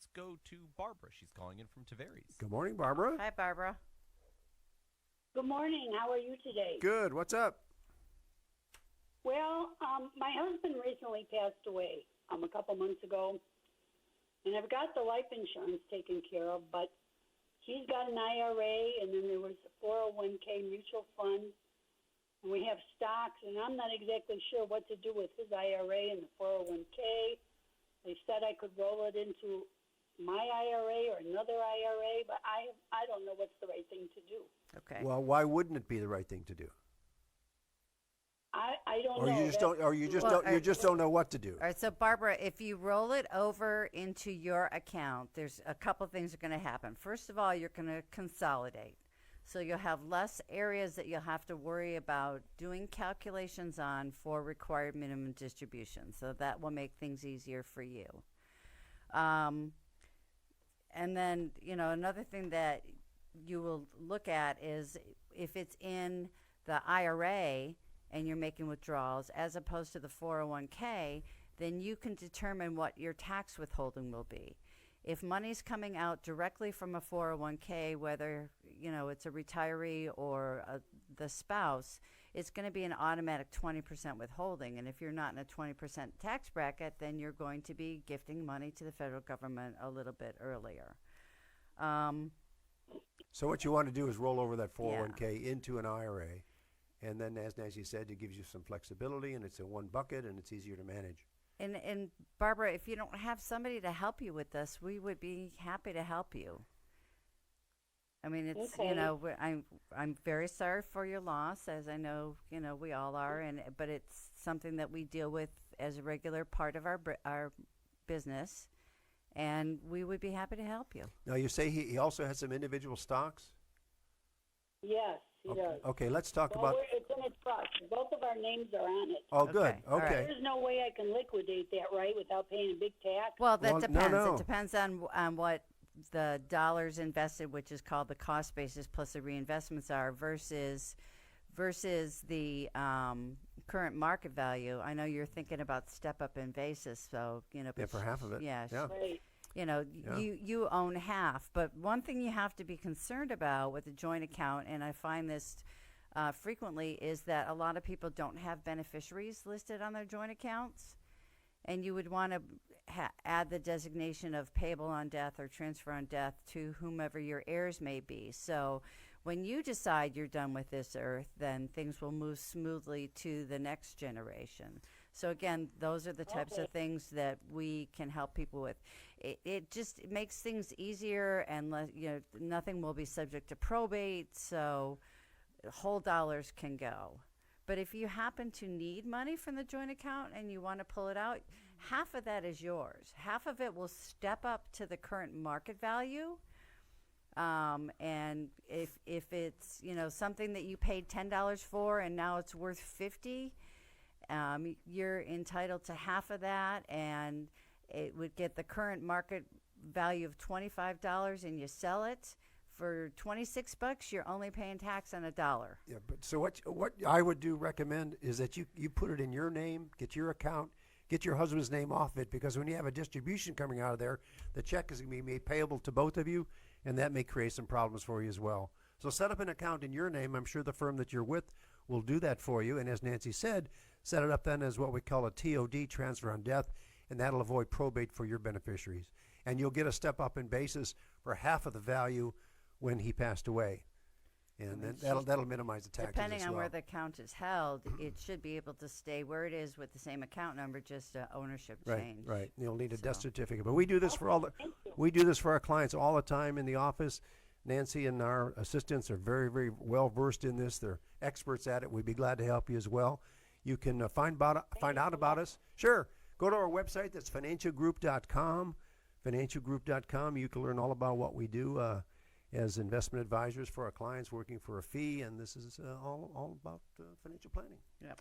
let's go to Barbara. She's calling in from Tavares. Good morning, Barbara. Hi, Barbara. Good morning. How are you today? Good. What's up? Well, my husband recently passed away a couple months ago, and I've got the life insurance taken care of, but he's got an IRA, and then there was a 401k mutual fund, and we have stocks, and I'm not exactly sure what to do with his IRA and the 401k. They said I could roll it into my IRA or another IRA, but I don't know what's the right thing to do. Okay. Well, why wouldn't it be the right thing to do? I don't know. You just don't know what to do. All right, so Barbara, if you roll it over into your account, there's a couple things are going to happen. First of all, you're going to consolidate. So you'll have less areas that you'll have to worry about doing calculations on for required minimum distribution. So that will make things easier for you. And then, another thing that you will look at is if it's in the IRA and you're making withdrawals as opposed to the 401k, then you can determine what your tax withholding will be. If money's coming out directly from a 401k, whether it's a retiree or the spouse, it's going to be an automatic 20% withholding. And if you're not in a 20% tax bracket, then you're going to be gifting money to the federal government a little bit earlier. So what you want to do is roll over that 401k into an IRA. And then, as Nancy said, it gives you some flexibility, and it's in one bucket, and it's easier to manage. And Barbara, if you don't have somebody to help you with this, we would be happy to help you. I mean, it's Okay. I'm very sorry for your loss, as I know we all are, but it's something that we deal with as a regular part of our business, and we would be happy to help you. Now, you say he also has some individual stocks? Yes, he does. Okay, let's talk Well, about... it's in a trust. Both of our names are on it. Oh, good. all right. Okay. There's no way I can liquidate that, right, without paying a big tax? Well, that depends. No. It depends on what the dollars invested, which is called the cost basis plus the reinvestments are, versus the current market value. I know you're thinking about step up in basis, so Yeah, for half of it. Yeah. Right. You own half. But one thing you have to be concerned about with a joint account, and I find this frequently, is that a lot of people don't have beneficiaries listed on their joint accounts, and you would want to add the designation of payable on death or transfer on death to whomever your heirs may be. So when you decide you're done with this earth, then things will move smoothly to the next generation. So again, those are the types of things that we can help people with. It just makes things easier, and nothing will be subject to probate, so whole dollars can go. But if you happen to need money from the joint account and you want to pull it out, half of that is yours. Half of it will step up to the current market value. And if it's something that you paid $10 for and now it's worth $50, you're entitled to half of that, and it would get the current market value of $25, and you sell it for $26. You're only paying tax on $1. Yeah, but so what I would recommend is that you put it in your name, get your account, get your husband's name off it, because when you have a distribution coming out of there, the check is going to be made payable to both of you, and that may create some problems for you as well. So set up an account in your name. I'm sure the firm that you're with will do that for you. And as Nancy said, set it up then as what we call a TOD, transfer on death, and that'll avoid probate for your beneficiaries. And you'll get a step up in basis for half of the value when he passed away. And then that'll minimize the taxes Depending as on well. where the account is held, it should be able to stay where it is with the same account number, just ownership change. Right. You'll need a death certificate. But we do this for our clients all the time in the office. Nancy and our assistants are very, very well versed in this. They're experts at it. We'd be glad to help you as well. You can find out about us. Sure. Go to our website. That's financialgroup.com. Financialgroup.com. You can learn all about what we do as investment advisors for our clients working for a fee. And this is all about financial planning. Yep.